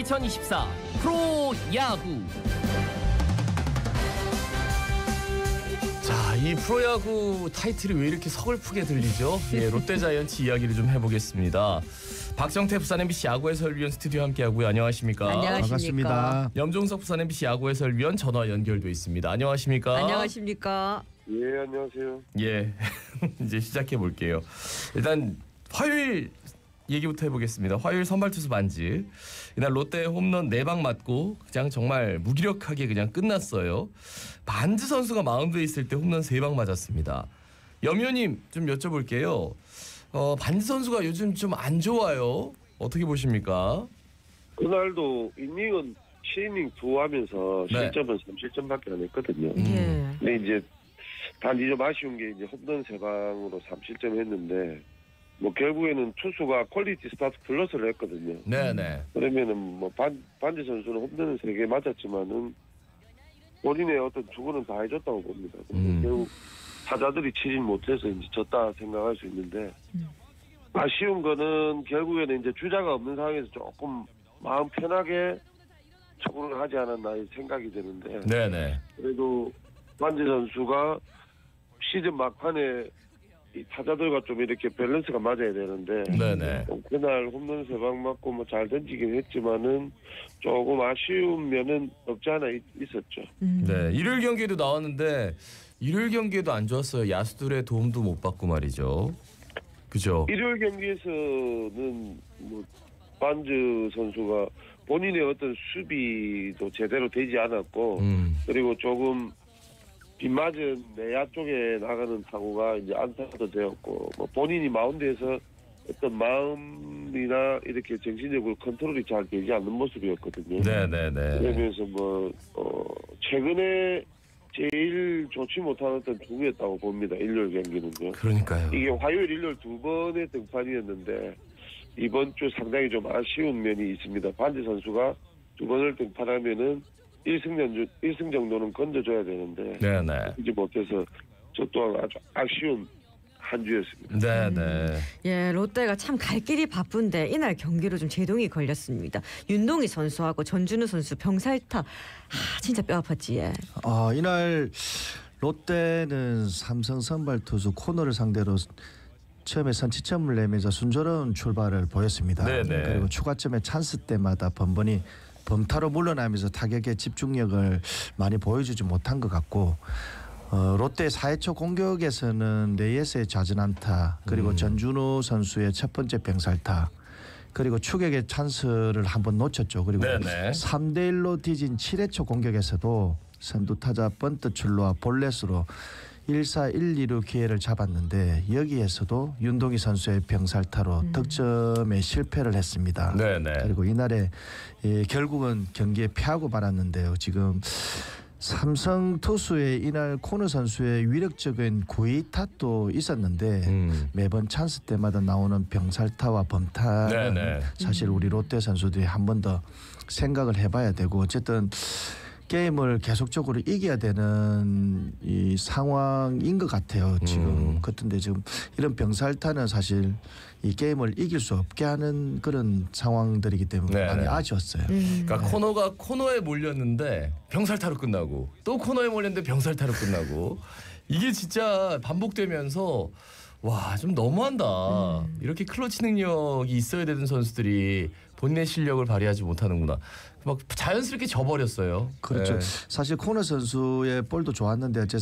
2024 프로야구. 자, 이 프로야구 타이틀이 왜 이렇게 서글프게 들리죠? 예, 롯데자이언츠 이야기를 좀 해보겠습니다. 박정태 부산 MBC 야구 해설위원 스튜디오 함께하고요. 안녕하십니까? 반갑습니다. 염종석 부산 MBC 야구 해설위원 전화 연결돼 있습니다. 안녕하십니까? 안녕하십니까? 예, 안녕하세요. 예, 이제 시작해 볼게요. 일단 화요일 얘기부터 해보겠습니다. 화요일 선발 투수 반지. 이날 롯데 홈런 4방 맞고 그냥 정말 무기력하게 그냥 끝났어요. 반지 선수가 마운드에 있을 때 홈런 3방 맞았습니다. 염 의원님 좀 여쭤볼게요. 반지 선수가 요즘 좀 안 좋아요. 어떻게 보십니까? 그날도 이닝은 7이닝 2 하면서 네. 실점은 3실점밖에 안 했거든요. 예. 근데 이제 단지 좀 아쉬운 게 이제 홈런 3방으로 3실점 했는데 뭐 결국에는 투수가 퀄리티 스타트 플러스를 했거든요. 네네. 그러면은 뭐 반지 선수는 홈런은 3개 맞았지만은 본인의 어떤 주구는 다 해줬다고 봅니다. 근데 결국 타자들이 치진 못해서 이제 졌다 생각할 수 있는데 아쉬운 거는 결국에는 이제 주자가 없는 상황에서 조금 마음 편하게 처분을 하지 않았나 생각이 드는데 네네. 그래도 반지 선수가 시즌 막판에 이 타자들과 좀 이렇게 밸런스가 맞아야 되는데 네네. 그날 홈런 3방 맞고 뭐 잘 던지긴 했지만은 조금 아쉬운 면은 없지 않아 있었죠. 네, 일요일 경기에도 나왔는데 일요일 경기에도 안 좋았어요. 야수들의 도움도 못 받고 말이죠. 그죠? 일요일 경기에서는 뭐 반즈 선수가 본인의 어떤 수비도 제대로 되지 않았고 그리고 조금 빗맞은 내야 쪽에 나가는 타구가 이제 안타도 되었고 뭐 본인이 마운드에서 어떤 마음이나 이렇게 정신적으로 컨트롤이 잘 되지 않는 모습이었거든요. 네네네. 그러면서 뭐 최근에 제일 좋지 못한 어떤 투구였다고 봅니다. 일요일 경기는요. 그러니까요. 이게 화요일, 일요일 2번의 등판이었는데 이번 주 상당히 좀 아쉬운 면이 있습니다. 반지 선수가 2번을 등판하면은 1승 정도는 건져줘야 되는데 네네. 이제 못해서 저 또한 아주 아쉬운 한 주였습니다. 네네. 예, 롯데가 참 갈 길이 바쁜데 이날 경기로 좀 제동이 걸렸습니다. 윤동희 선수하고 전준우 선수 병살타. 진짜 뼈 아팠지. 예. 이날 롯데는 삼성 선발 투수 코너를 상대로 처음에 선취점을 내면서 순조로운 출발을 보였습니다. 네네. 그리고 추가점의 찬스 때마다 번번이 범타로 물러나면서 타격의 집중력을 많이 보여주지 못한 것 같고 롯데 4회 초 공격에서는 레이에스의 좌전 안타 그리고 전준우 선수의 첫 번째 병살타 그리고 추격의 찬스를 한번 놓쳤죠. 그리고 네네. 3대1로 뒤진 7회 초 공격에서도 선두 타자 번트 출루와 볼넷으로 1사 1, 2루 기회를 잡았는데 여기에서도 윤동희 선수의 병살타로 득점에 실패를 했습니다. 네네. 그리고 이날에 결국은 경기에 패하고 말았는데요. 지금 삼성 투수의 이날 코너 선수의 위력적인 구위 탓도 있었는데 매번 찬스 때마다 나오는 병살타와 범타는 네네. 사실 우리 롯데 선수들이 한 번 더 생각을 해봐야 되고 어쨌든 게임을 계속적으로 이겨야 되는 이 상황인 것 같아요. 지금 그런데 지금 이런 병살타는 사실 이 게임을 이길 수 없게 하는 그런 상황들이기 때문에 네네. 많이 아쉬웠어요. 그러니까 코너가 코너에 몰렸는데 병살타로 끝나고 또 코너에 몰렸는데 병살타로 끝나고 이게 진짜 반복되면서 와, 좀 너무한다. 이렇게 클러치 능력이 있어야 되는 선수들이 본인의 실력을 발휘하지 못하는구나. 막 자연스럽게 져버렸어요. 그렇죠. 네. 사실 코너 선수의 볼도 좋았는데 어째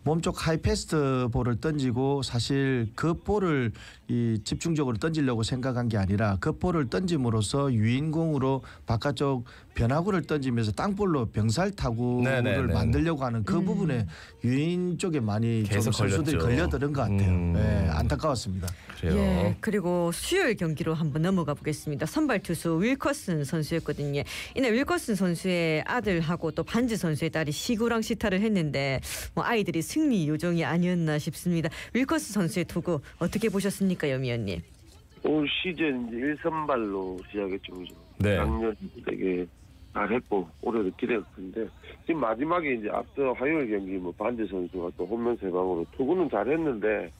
몸쪽 하이패스트 볼을 던지고 사실 그 볼을 이 집중적으로 던지려고 생각한 게 아니라 그 볼을 던짐으로써 유인공으로 바깥쪽 변화구를 던지면서 땅볼로 병살 타구를 네네네. 만들려고 하는 그 부분에 유인 쪽에 많이 좀 계속 선수들이 걸렸죠. 걸려드는 것 같아요. 네, 안타까웠습니다. 그래요. 예, 그리고 수요일 경기로 한번 넘어가 보겠습니다. 선발 투수 윌커슨 선수였거든요. 이날 윌커슨 선수의 아들하고 또 반지 선수의 딸이 시구랑 시타를 했는데 뭐 아이들이 승리 요정이 아니었나 싶습니다. 윌커슨 선수의 투구 어떻게 보셨습니까, 염 의원님? 올 시즌 이제 1선발로 시작했죠. 그죠? 네. 작년 되게 잘했고 올해도 기대가 큰데 지금 마지막에 이제 앞서 화요일 경기 뭐 반지 선수가 또 홈런 3방으로 투구는 잘했는데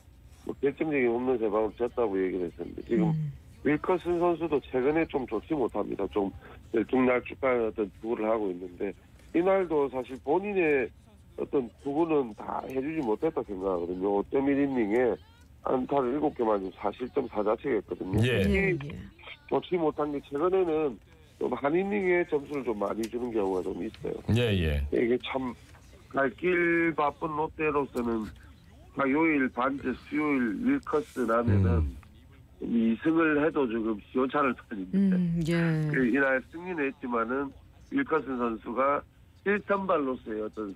뭐 결정적인 홈런 3방을 쳤다고 얘기를 했었는데 지금 윌커슨 선수도 최근에 좀 좋지 못합니다. 좀 들쭉날쭉한 어떤 투구를 하고 있는데 이날도 사실 본인의 어떤 투구는 다 해주지 못했다 생각하거든요. 5.1이닝에 안타를 7개만 4실점 4자책을 했거든요. 예. 특히 좋지 못한 게 최근에는 좀 한 이닝에 점수를 좀 많이 주는 경우가 좀 있어요. 예. 이게 참 갈 길 바쁜 롯데로서는 화요일 반즈, 수요일 윌커슨 하면은 2승을 해도 지금 시원찮을 판인데 예. 이날 승리는 했지만은 윌커슨 선수가 1선발로서의 어떤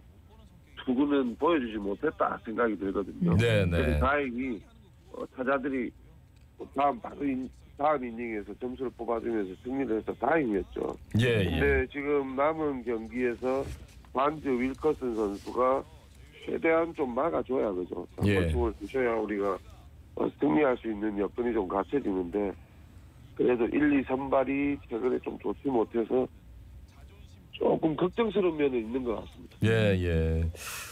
투구는 보여주지 못했다 생각이 들거든요. 네네. 그래서 다행히 타자들이 다음 이닝에서 점수를 뽑아주면서 승리를 해서 다행이었죠. 예. 근데 지금 남은 경기에서 반즈 윌커슨 선수가 최대한 좀 막아줘야 그죠. 예. 투구를 주셔야 우리가 승리할 수 있는 여건이 좀 갖춰지는데 그래도 1, 2 선발이 최근에 좀 좋지 못해서 조금 걱정스러운 면은 있는 것 같습니다. 예.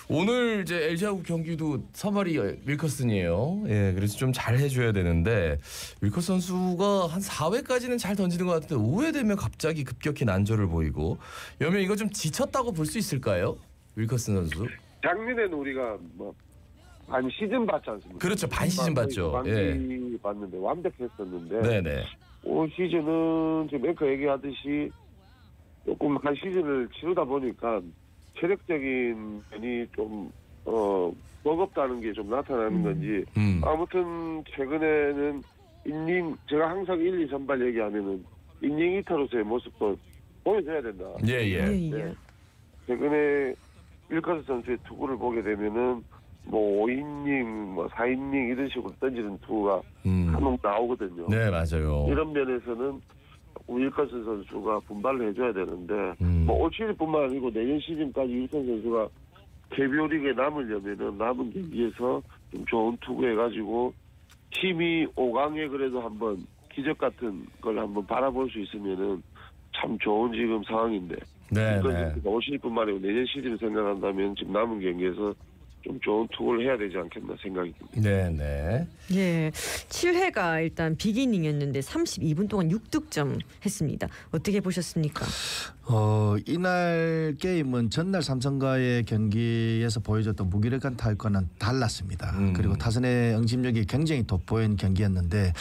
오늘 이제 LG하고 경기도 선발이 윌커슨이에요. 예, 그래서 좀 잘 해줘야 되는데 윌커슨 선수가 한 4회까지는 잘 던지는 것 같은데 5회 되면 갑자기 급격히 난조를 보이고 여면 이거 좀 지쳤다고 볼 수 있을까요? 윌커슨 선수? 작년에는 우리가 반 시즌 봤지 않습니까? 그렇죠, 반 시즌 봤죠. 예. 봤는데 완벽했었는데 네네. 올 시즌은 지금 앵커 얘기하듯이 조금 한 시즌을 치르다 보니까 체력적인 면이 좀 버겁다는 게 좀 나타나는 건지 아무튼 최근에는 제가 항상 1, 2 선발 얘기하면은 인닝 이타로서의 모습도 보여줘야 된다. 예. 최근에 윌커슨 선수의 투구를 보게 되면은 5이닝, 4이닝 이런 식으로 던지는 투구가 간혹 나오거든요. 네, 맞아요. 이런 면에서는 윌커슨 선수가 분발을 해줘야 되는데 올 시즌뿐만 아니고 내년 시즌까지 윌커슨 선수가 KBO 리그에 남으려면은 남은 경기에서 좀 좋은 투구 해가지고 팀이 5강에 그래도 한번 기적 같은 걸 한번 바라볼 수 있으면은 참 좋은 지금 상황인데 네. 올 시즌뿐만 아니고 내년 시즌을 생각한다면 지금 남은 경기에서 좀 좋은 투구를 해야 되지 않겠나 생각이 듭니다. 네네. 예, 7회가 일단 빅이닝이었는데 32분 동안 6득점 했습니다. 어떻게 보셨습니까? 이날 게임은 전날 삼성과의 경기에서 보여줬던 무기력한 타격과는 달랐습니다. 그리고 타선의 응집력이 굉장히 돋보인 경기였는데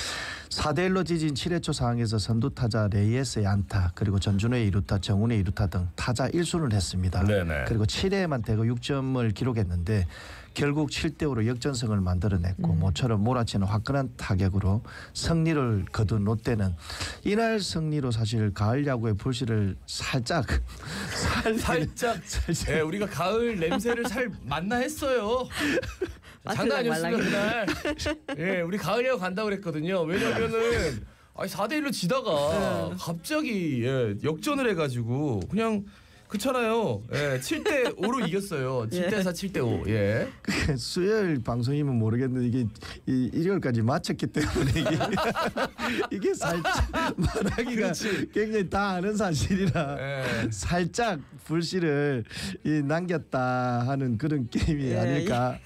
4대1로 지진 7회 초 상황에서 선두 타자 레이에스의 안타 그리고 전준호의 2루타 정훈의 2루타 등 타자 1순을 했습니다. 네네. 그리고 7회에만 대거 6점을 기록했는데 결국 7대5로 역전승을 만들어냈고 모처럼 몰아치는 화끈한 타격으로 승리를 거둔 롯데는 이날 승리로 사실 가을 야구의 불씨를 살짝 예, 우리가 가을 냄새를 잘 만나 했어요. 장난 아니었습니다 그날. 예, 우리 가을 야구 간다고 그랬거든요. 왜냐면은 4대1로 지다가 갑자기 역전을 해가지고 그냥 그렇잖아요. 예, 7대5로 이겼어요. 7대4, 7대5. 예. 수요일 방송이면 모르겠는데 이게 일요일까지 마쳤기 때문에 이게 살짝 말하기가 굉장히 다 아는 사실이라 살짝 불씨를 남겼다 하는 그런 게임이 아닐까.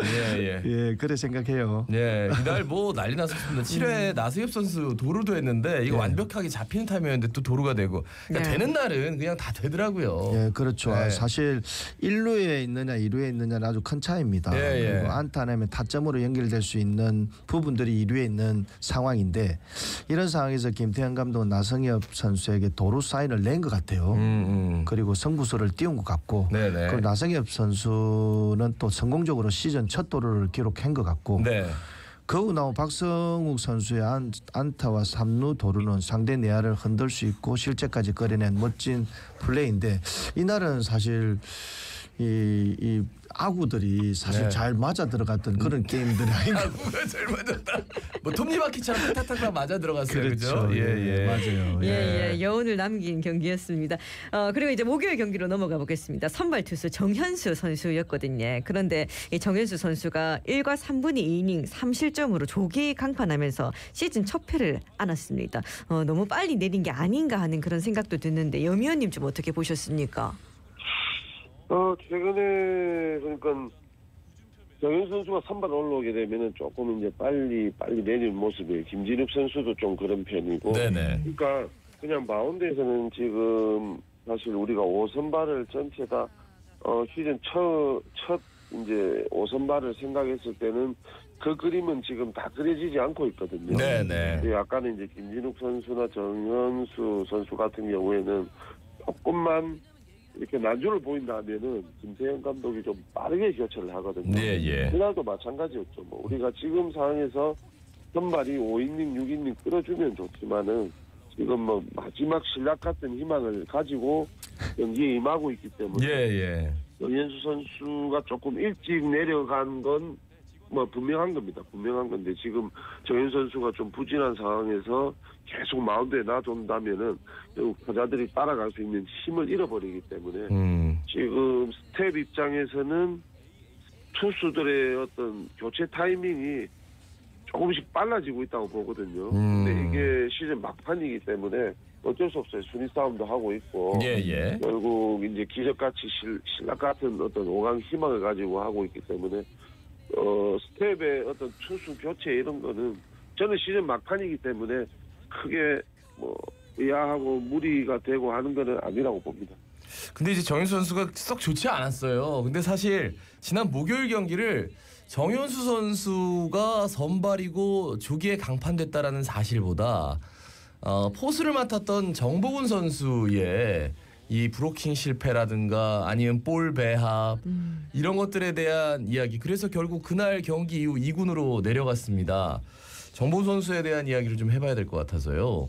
예, 그래 생각해요. 예, 이날 난리 났었습니다. 7회 나승엽 선수 도루도 했는데 이거 완벽하게 잡히는 타임이었는데 또 도루가 되고 그러니까 되는 날은 그냥 다 되더라고요. 예, 그렇죠. 사실 1루에 있느냐 2루에 있느냐는 아주 큰 차이입니다. 그리고 안타 내면 타점으로 연결될 수 있는 부분들이 2루에 있는 상황인데 이런 상황에서 김태형 감독은 나승엽 선수에게 도루 사인을 낸 것 같아요. 그리고 승부수를 띄운 것 같고 그리고 나승엽 선수는 또 성공적으로 시즌 첫 도루를 기록한 것 같고 그 후 나온 박성욱 선수의 안타와 3루 도루는 상대 내야를 흔들 수 있고 실책까지 끌어낸 멋진 플레이인데 이날은 사실 이 아구들이 사실 잘 맞아 들어갔던 그런 게임들이 아닌가. 아구가 잘 맞았다. 톱니바퀴처럼 탁탁탁 맞아 들어갔어요. 그렇죠? 예, 맞아요. 예, 여운을 남긴 경기였습니다. 그리고 이제 목요일 경기로 넘어가 보겠습니다. 선발 투수 정현수 선수였거든요. 그런데 이 정현수 선수가 1과 3분의 2이닝 3실점으로 조기 강판하면서 시즌 첫 패를 안았습니다. 너무 빨리 내린 게 아닌가 하는 그런 생각도 드는데 염 의원님 좀 어떻게 보셨습니까? 최근에 그러니까 정현 선수가 선발 올라오게 되면은 조금 이제 빨리 내리는 모습이에요. 김진욱 선수도 좀 그런 편이고. 네네. 그러니까 그냥 마운드에서는 지금 사실 우리가 5선발을 전체 다 시즌 첫 이제 5선발을 생각했을 때는 그 그림은 지금 다 그려지지 않고 있거든요. 네네. 약간은 이제 김진욱 선수나 정현수 선수 같은 경우에는 조금만 이렇게 난조를 보인다 하면은 김태형 감독이 좀 빠르게 교체를 하거든요. 예. 그날도 마찬가지였죠. 뭐 우리가 지금 상황에서 선발이 5이닝, 6이닝 끌어주면 좋지만은 지금 뭐 마지막 신락 같은 희망을 가지고 경기에 임하고 있기 때문에 예. 정현수 선수가 조금 일찍 내려간 건 뭐 분명한 겁니다. 분명한 건데 지금 정현수 선수가 좀 부진한 상황에서 계속 마운드에 놔둔다면은 결국 타자들이 따라갈 수 있는 힘을 잃어버리기 때문에 지금 스텝 입장에서는 투수들의 어떤 교체 타이밍이 조금씩 빨라지고 있다고 보거든요. 근데 이게 시즌 막판이기 때문에 어쩔 수 없어요. 순위 싸움도 하고 있고 예. 결국 이제 기적같이 신락 같은 어떤 5강 희망을 가지고 하고 있기 때문에 스텝의 어떤 투수 교체 이런 거는 저는 시즌 막판이기 때문에 크게 뭐 의아하고 무리가 되고 하는 거는 아니라고 봅니다. 근데 이제 정현수 선수가 썩 좋지 않았어요. 근데 사실 지난 목요일 경기를 정현수 선수가 선발이고 조기에 강판됐다라는 사실보다 포수를 맡았던 정보근 선수의 이 브로킹 실패라든가 아니면 볼 배합 이런 것들에 대한 이야기. 그래서 결국 그날 경기 이후 2군으로 내려갔습니다. 정보근 선수에 대한 이야기를 좀 해봐야 될 것 같아서요.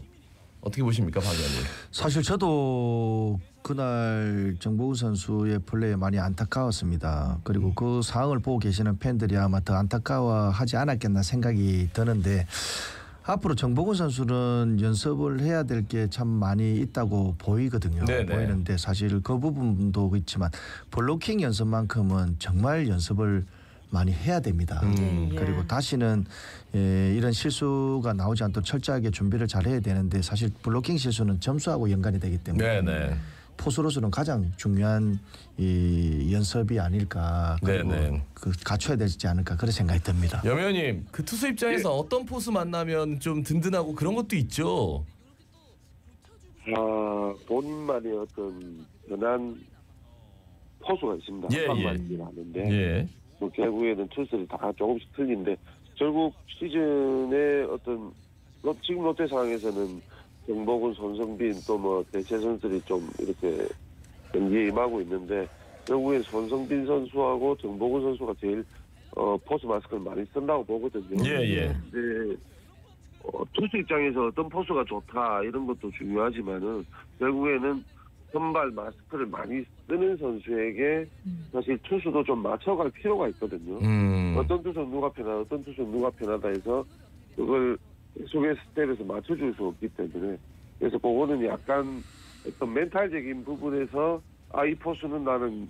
어떻게 보십니까, 박 의원님? 사실 저도 그날 정보훈 선수의 플레이에 많이 안타까웠습니다. 그리고 그 상황을 보고 계시는 팬들이 아마 더 안타까워하지 않았겠나 생각이 드는데 앞으로 정보훈 선수는 연습을 해야 될 게 참 많이 있다고 보이거든요. 네네. 보이는데 사실 그 부분도 있지만 블로킹 연습만큼은 정말 연습을 많이 해야 됩니다. 그리고 다시는 이런 실수가 나오지 않도록 철저하게 준비를 잘 해야 되는데 사실 블로킹 실수는 점수하고 연관이 되기 때문에 포수로서는 가장 중요한 이 연습이 아닐까. 그리고 그 갖춰야 되지 않을까 그런 생각이 듭니다. 염 의원님, 그 투수 입장에서 어떤 포수 만나면 좀 든든하고 그런 것도 있죠. 본인만의 어떤 변한 포수가 있습니다. 한방만이긴 하는데 뭐 결국에는 투수들이 다 조금씩 틀린데 결국 시즌의 어떤 지금 롯데 상황에서는 정보근, 손성빈 또 뭐 대체 선수들이 좀 이렇게 경기에 임하고 있는데 결국에 손성빈 선수하고 정보근 선수가 제일 포수 마스크를 많이 쓴다고 보거든요. 근데 투수 입장에서 어떤 포수가 좋다 이런 것도 중요하지만은 결국에는 선발 마스크를 많이 쓰는 선수에게 사실 투수도 좀 맞춰갈 필요가 있거든요. 어떤 투수는 누가 편하다, 어떤 투수는 누가 편하다 해서 그걸 계속의 스텝에서 맞춰줄 수 없기 때문에 그래서 그거는 약간 어떤 멘탈적인 부분에서 이 포수는 나는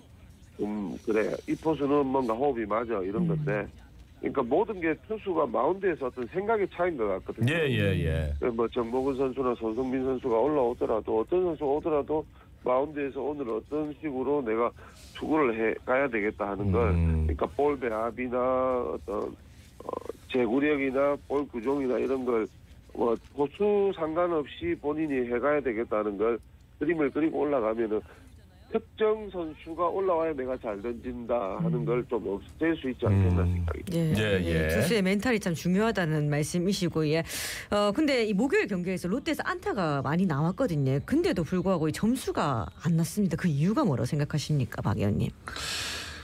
좀 그래, 이 포수는 뭔가 호흡이 맞아 이런 건데 그러니까 모든 게 투수가 마운드에서 어떤 생각의 차이인 것 같거든요. 뭐 정보근 선수나 손성빈 선수가 올라오더라도 어떤 선수가 오더라도 마운드에서 오늘 어떤 식으로 내가 투구를 해 가야 되겠다 하는 걸 그러니까 볼 배합이나 어떤 제구력이나 볼 구종이나 이런 걸 뭐 포수 상관없이 본인이 해가야 되겠다는 걸 그림을 그리고 올라가면은 특정 선수가 올라와야 내가 잘 던진다 하는 걸 좀 없앨 수 있지 않겠나 생각이 듭니다. 투수의 멘탈이 참 중요하다는 말씀이시고 근데 이 목요일 경기에서 롯데에서 안타가 많이 나왔거든요. 근데도 불구하고 이 점수가 안 났습니다. 그 이유가 뭐라고 생각하십니까, 박 의원님?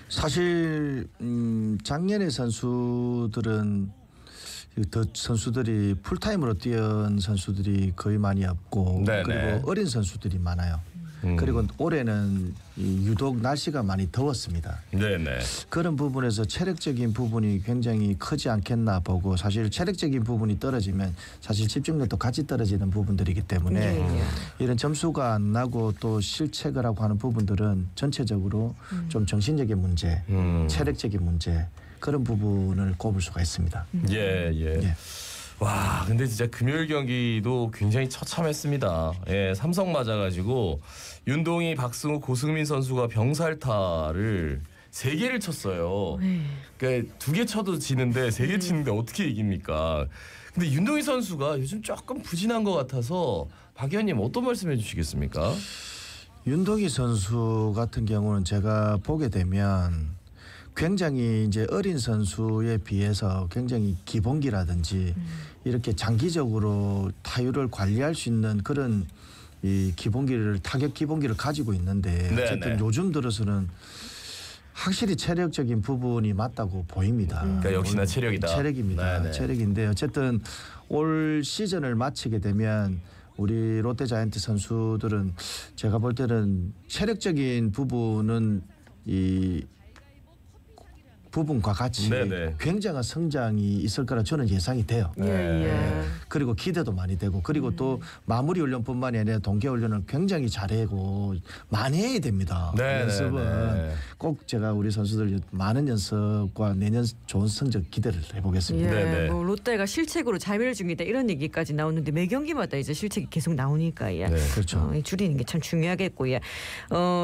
사실 작년의 선수들은 선수들이 풀타임으로 뛰은 선수들이 거의 많이 없고 그리고 어린 선수들이 많아요. 그리고 올해는 유독 날씨가 많이 더웠습니다. 그런 부분에서 체력적인 부분이 굉장히 크지 않겠나 보고 사실 체력적인 부분이 떨어지면 사실 집중력도 같이 떨어지는 부분들이기 때문에 이런 점수가 안 나고 또 실책을 하고 하는 부분들은 전체적으로 좀 정신적인 문제, 체력적인 문제 그런 부분을 꼽을 수가 있습니다. 와, 근데 진짜 금요일 경기도 굉장히 처참했습니다. 삼성 맞아가지고 윤동희, 박승우, 고승민 선수가 병살타를 3개를 쳤어요. 네. 그러니까 2개 쳐도 지는데 3개 치는데 어떻게 이깁니까? 근데 윤동희 선수가 요즘 조금 부진한 것 같아서 박 의원님 어떤 말씀해 주시겠습니까? 윤동희 선수 같은 경우는 제가 보게 되면 굉장히 이제 어린 선수에 비해서 굉장히 기본기라든지 이렇게 장기적으로 타율을 관리할 수 있는 그런 이 기본기를 타격 기본기를 가지고 있는데 네, 어쨌든 네. 요즘 들어서는 확실히 체력적인 부분이 맞다고 보입니다. 그러니까 역시나 체력이다. 체력입니다. 네, 네. 체력인데 어쨌든 올 시즌을 마치게 되면 우리 롯데자이언트 선수들은 제가 볼 때는 체력적인 부분은 이 부분과 같이 네네. 굉장한 성장이 있을 거라 저는 예상이 돼요. 예, 예. 그리고 기대도 많이 되고 그리고 또 마무리 훈련뿐만이 아니라 동계 훈련을 굉장히 잘하고 많이 해야 됩니다. 네, 연습은 네, 네. 꼭 제가 우리 선수들 많은 연습과 내년 좋은 성적 기대를 해보겠습니다. 예, 네네. 뭐 롯데가 실책으로 자멸 중이다 이런 얘기까지 나오는데 매 경기마다 이제 실책이 계속 나오니까 예. 네. 그렇죠. 줄이는 게 참 중요하겠고 예.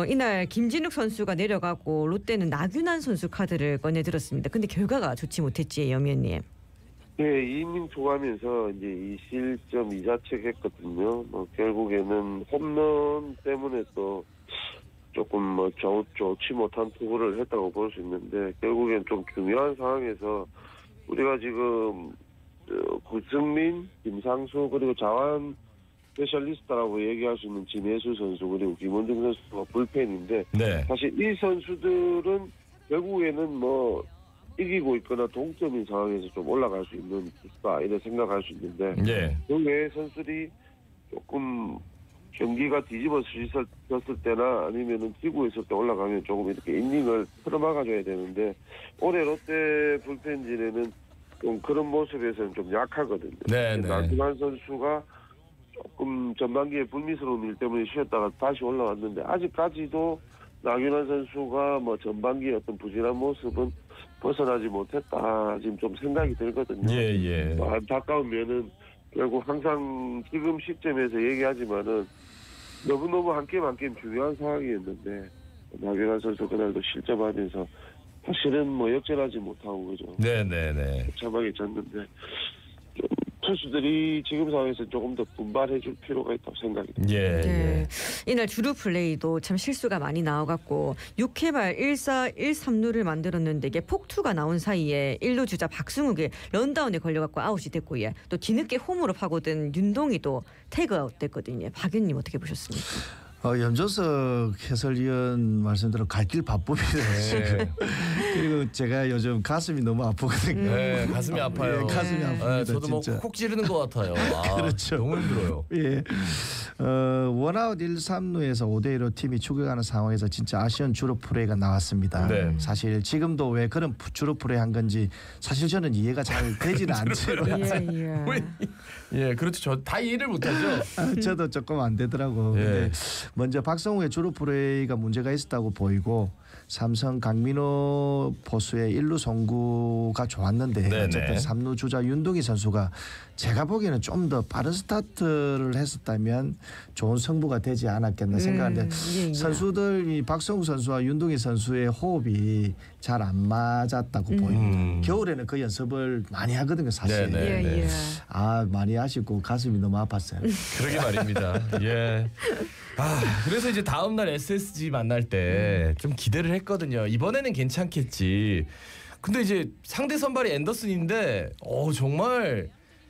이날 김진욱 선수가 내려가고 롯데는 나균환 선수 카드를 꺼내들었습니다. 근데 결과가 좋지 못했지 염위원님. 예, 2이닝 초하면서 이제 2실점 2자책했거든요. 뭐 결국에는 홈런 때문에 또 조금 뭐 좋지 못한 투구를 했다고 볼 수 있는데 결국엔 좀 중요한 상황에서 우리가 지금 구승민, 김상수 그리고 자완 스페셜리스트라고 얘기할 수 있는 진해수 선수 그리고 김원중 선수가 불펜인데 네. 사실 사실 이 선수들은 결국에는 뭐 이기고 있거나 동점인 상황에서 좀 올라갈 수 있는 기수다 이런 생각할 수 있는데 예. 그 외의 선수들이 조금 경기가 뒤집어졌을 때나 아니면은 지고 있을 때 올라가면 조금 이렇게 이닝을 틀어막아줘야 되는데 올해 롯데 불펜진에는 좀 그런 모습에서는 좀 약하거든요. 네, 네. 나균환 선수가 조금 전반기에 불미스러운 일 때문에 쉬었다가 다시 올라왔는데 아직까지도 나균환 선수가 뭐 전반기의 어떤 부진한 모습은 벗어나지 못했다 지금 좀 생각이 들거든요. 예. 뭐 안타까운 면은 결국 항상 지금 시점에서 얘기하지만은 너무너무 한 게임 한 게임 중요한 상황이었는데 나균환 선수 그날도 실점하면서 사실은 뭐 역전하지 못하고 그죠. 네네네. 참하게 졌는데 좀 투수들이 지금 상황에서 조금 더 분발해줄 필요가 있다고 생각이 듭니다. 예. 네. 이날 주루 플레이도 참 실수가 많이 나와갖고 6회 말 1사 1삼루를 만들었는데 이게 폭투가 나온 사이에 1루 주자 박승욱이 런다운에 걸려갖고 아웃이 됐고 예. 또 뒤늦게 홈으로 파고든 윤동희도 태그아웃 됐거든요. 박 의원님 어떻게 보셨습니까? 염조석 해설위원 말씀대로 갈 길 바쁩니다. 네. 그리고 제가 요즘 가슴이 너무 아프거든요. 네, 가슴이 아파요. 예, 가슴이 아픕니다. 네, 저도 뭐 진짜. 콕 찌르는 것 같아요. 아, 그렇죠. 너무 힘들어요. 예. 원아웃 1, 3루에서 5대1로 팀이 추격하는 상황에서 진짜 아쉬운 주루 플레이가 나왔습니다. 네. 사실 지금도 왜 그런 주루 플레이 한 건지 사실 저는 이해가 잘 되지는 않지만 예, 그렇죠. 저 다 이해를 못하죠. 저도 조금 안 되더라고. 예. 근데 먼저 박성우의 주루 플레이가 문제가 있었다고 보이고 삼성 강민호 포수의 1루 송구가 좋았는데 네네. 어쨌든 3루 주자 윤동희 선수가 제가 보기에는 좀 더 빠른 스타트를 했었다면 좋은 승부가 되지 않았겠나 생각하는데 예. 선수들 이 박성우 선수와 윤동희 선수의 호흡이 잘 안 맞았다고 보입니다. 겨울에는 그 연습을 많이 하거든요, 사실. 네네. 예. 아 많이 아쉽고 가슴이 너무 아팠어요. 그러게 말입니다. 예. 그래서 이제 다음 날 SSG 만날 때 좀 기대를 했거든요. 이번에는 괜찮겠지. 근데 이제 상대 선발이 앤더슨인데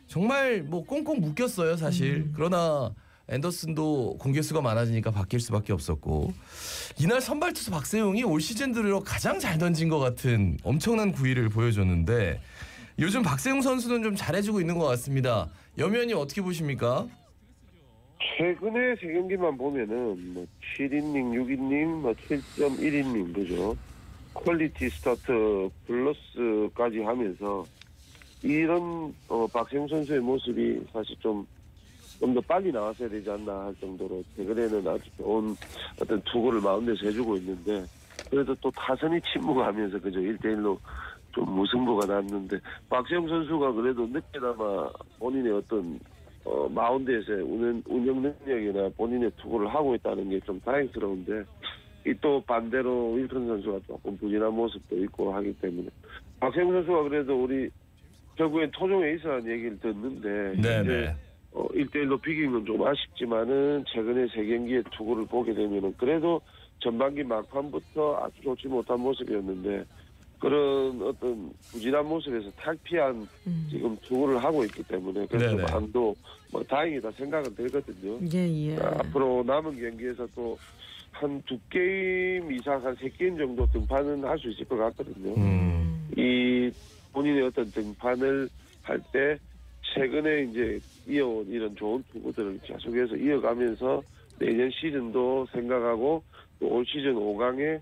정말 뭐 꽁꽁 묶였어요, 사실. 그러나 앤더슨도 공격수가 많아지니까 바뀔 수밖에 없었고 이날 선발 투수 박세웅이 올 시즌 들어 가장 잘 던진 것 같은 엄청난 구위를 보여줬는데 요즘 박세웅 선수는 좀 잘해주고 있는 것 같습니다. 염위원님 어떻게 보십니까? 최근에 세 경기만 보면은 뭐 7이닝, 6이닝, 뭐 7.1이닝 그죠? 퀄리티 스타트 플러스까지 하면서 이런 박세웅 선수의 모습이 사실 좀 더 빨리 나왔어야 되지 않나 할 정도로 최근에는 아주 좋은 어떤 투구를 마운드에서 해주고 있는데 그래도 또 타선이 침묵하면서 그죠 1대1로 좀 무승부가 났는데 박세웅 선수가 그래도 늦게나마 본인의 어떤 마운드에서의 운영 능력이나 본인의 투구를 하고 있다는 게 좀 다행스러운데 이 또 반대로 윌슨 선수가 조금 부진한 모습도 있고 하기 때문에 박세웅 선수가 그래도 우리 결국엔 토종에 있어라는 얘기를 듣는데 네네. 1대1로 비긴 건 좀 아쉽지만은 최근에 3경기의 투구를 보게 되면은 그래도 전반기 막판부터 아주 좋지 못한 모습이었는데 그런 어떤 부진한 모습에서 탈피한 지금 투구를 하고 있기 때문에 그래서 네네. 마음도 뭐 다행이다 생각은 들거든요. 예. 앞으로 남은 경기에서 또 한 2게임 이상 한 3게임 정도 등판은 할 수 있을 것 같거든요. 이 본인의 어떤 등판을 할 때 최근에 이제 이어온 이런 좋은 투구들을 계속해서 이어가면서 내년 시즌도 생각하고 또 올 시즌 5강에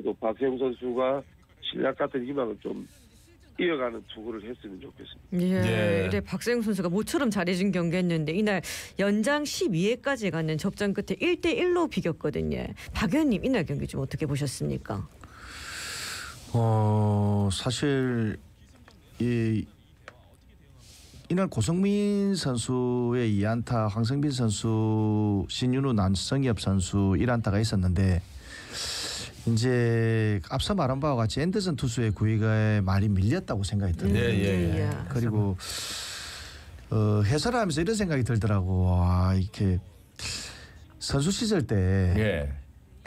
또 박세웅 선수가 신락 같은 희망을 좀 이어가는 투구를 했으면 좋겠습니다. 예. 이래 박세웅 선수가 모처럼 잘해준 경기였는데 이날 연장 12회까지 가는 접전 끝에 1대1로 비겼거든요. 박 의원님 이날 경기 좀 어떻게 보셨습니까? 사실 이날 고성민 선수의 2안타, 황성빈 선수, 신윤우, 난성엽 선수 1안타가 있었는데 이제 앞서 말한 바와 같이 앤더슨 투수의 구위가 많이 밀렸다고 생각이 들어요. 예. 그리고 해설하면서 이런 생각이 들더라고. 이렇게 선수 시절 때 예.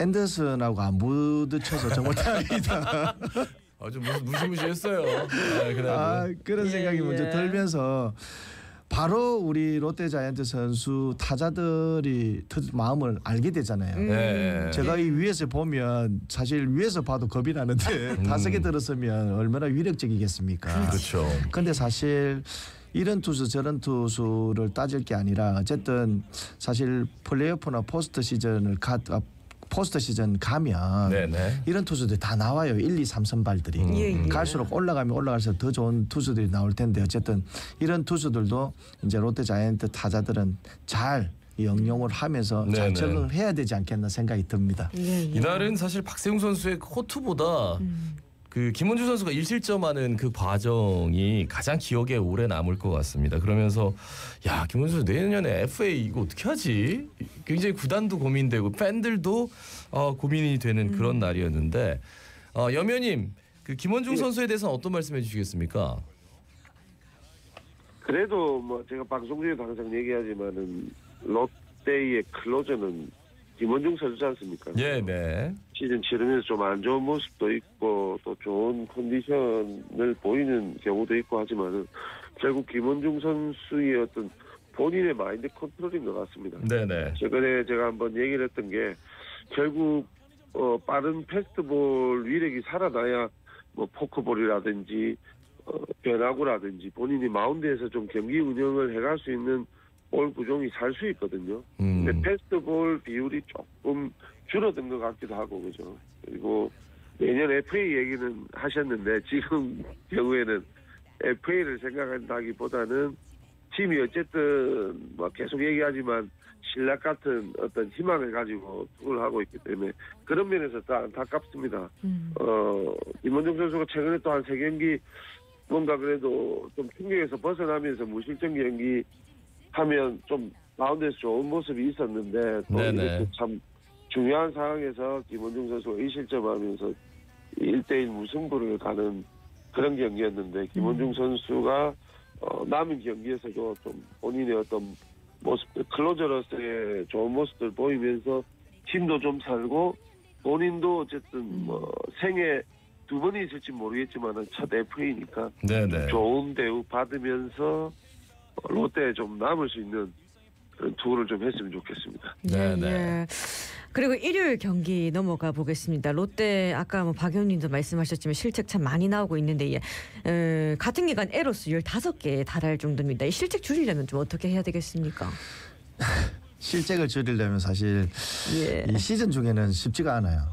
앤더슨하고 안 부딪혀서 정말 다행이다. 아주 무시무시했어요. 그런 생각이 먼저 들면서 바로 우리 롯데자이언트 선수 타자들이 마음을 알게 되잖아요. 네. 제가 이 위에서 보면 사실 위에서 봐도 겁이 나는데 5개 들었으면 얼마나 위력적이겠습니까? 그렇죠. 근데 사실 이런 투수 저런 투수를 따질 게 아니라 어쨌든 사실 플레이오프나 포스트 시즌 가면 네네. 이런 투수들이 다 나와요. 1, 2, 3선발들이. 갈수록 올라가면 올라갈수록 더 좋은 투수들이 나올 텐데 어쨌든 이런 투수들도 이제 롯데자이언트 타자들은 잘 영용을 하면서 잘 적응을 해야 되지 않겠나 생각이 듭니다. 이날은 사실 박세웅 선수의 호투보다 그 김원주 선수가 1실점하는 그 과정이 가장 기억에 오래 남을 것 같습니다. 그러면서 야 김원주 선수 내년에 FA 이거 어떻게 하지? 굉장히 구단도 고민되고 팬들도 고민이 되는 그런 날이었는데 여면님 그 김원중 선수에 대해서는 어떤 말씀해 주시겠습니까? 그래도 뭐 제가 방송 중에도 항상 얘기하지만은 롯데의 클로저는 김원중 선수지 않습니까? 네. 시즌 치르면서 좀 안 좋은 모습도 있고 또 좋은 컨디션을 보이는 경우도 있고 하지만은 결국 김원중 선수의 어떤 본인의 마인드 컨트롤인 것 같습니다. 네네. 최근에 제가 한번 얘기를 했던 게 결국 빠른 패스트볼 위력이 살아나야 뭐 포크볼이라든지 변화구라든지 본인이 마운드에서 좀 경기 운영을 해갈 수 있는 볼 구종이 살 수 있거든요. 근데 패스트볼 비율이 조금 줄어든 것 같기도 하고 그죠. 그리고 내년 FA 얘기는 하셨는데 지금 경우에는 FA를 생각한다기보다는 팀이 어쨌든 뭐 계속 얘기하지만 신락 같은 어떤 희망을 가지고 투구를 하고 있기 때문에 그런 면에서 더 안타깝습니다. 김원중 선수가 최근에 또 한 3경기 뭔가 그래도 좀 충격에서 벗어나면서 무실점 경기 하면 좀 마운드에서 좋은 모습이 있었는데 또 이렇게 참 중요한 상황에서 김원중 선수가 2실점하면서 1대1 무승부를 가는 그런 경기였는데 김원중 선수가 남은 경기에서도 좀 본인의 어떤 모습들 클로저로서의 좋은 모습들 보이면서 팀도 좀 살고 본인도 어쨌든 뭐 생애 2번이 있을지 모르겠지만 첫 FA니까 좋은 대우 받으면서 롯데에 좀 남을 수 있는 그런 투구를 좀 했으면 좋겠습니다. 네. 그리고 일요일 경기 넘어가 보겠습니다. 롯데 아까 뭐 박 의원님도 말씀하셨지만 실책 참 많이 나오고 있는데 같은 기간 에러스 15개에 달할 정도입니다. 이 실책 줄이려면 좀 어떻게 해야 되겠습니까? 실책을 줄이려면 사실 이 시즌 중에는 쉽지가 않아요.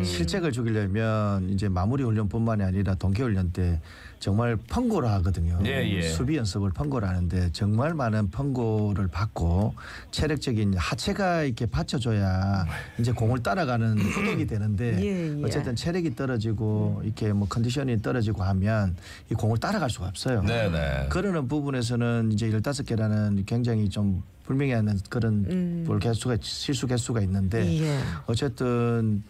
실책을 줄이려면 이제 마무리 훈련뿐만이 아니라 동계 훈련 때 정말 펑고를 하거든요. 수비 연습을 펑고를 하는데 정말 많은 펑고를 받고 체력적인 하체가 이렇게 받쳐줘야 이제 공을 따라가는 후덕이 되는데 어쨌든 체력이 떨어지고 이렇게 뭐 컨디션이 떨어지고 하면 이 공을 따라갈 수가 없어요. 그러는 부분에서는 이제 15개라는 굉장히 좀 불명예하는 그런 실수 개수가 있는데 어쨌든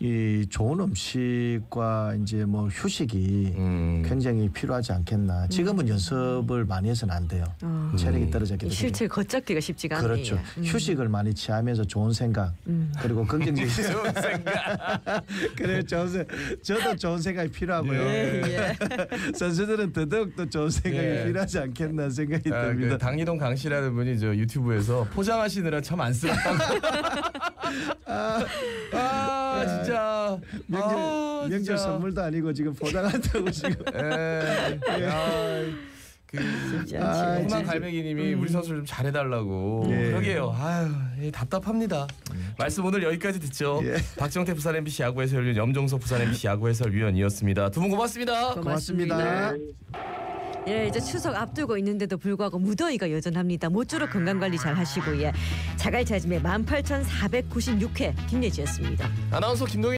이 좋은 음식과 이제 뭐 휴식이 굉장히 필요하지 않겠나. 지금은 연습을 많이 해서는 안 돼요. 체력이 떨어졌기 때문에. 실체 걷잡기가 쉽지가 않네요. 그렇죠. 휴식을 많이 취하면서 좋은 생각 그리고 긍정적인 좋은 생각. 그래 저도 좋은 생각이 필요하고요. 예. 선수들은 더더욱 또 좋은 생각이 예. 필요하지 않겠나 생각이 듭니다. 그 당이동 강씨라는 분이 저 유튜브에서 포장하시느라 참 안쓰럽다고. 진짜. 명절 진짜. 선물도 아니고 지금 포장한다고 지금. 홍만 갈매기님이 우리 선수를 좀 잘해달라고. 예. 그러게요. 답답합니다. 말씀 오늘 여기까지 듣죠. 예. 박정태 부산 MBC 야구 해설위원, 염종석 부산 MBC 야구 해설위원이었습니다. 두 분 고맙습니다. 고맙습니다. 예, 이제 추석 앞두고 있는데도 불구하고 무더위가 여전합니다. 모쪼록 건강 관리 잘 하시고 자갈자짐의 18,496회 김예지였습니다. 아나운서 김동희.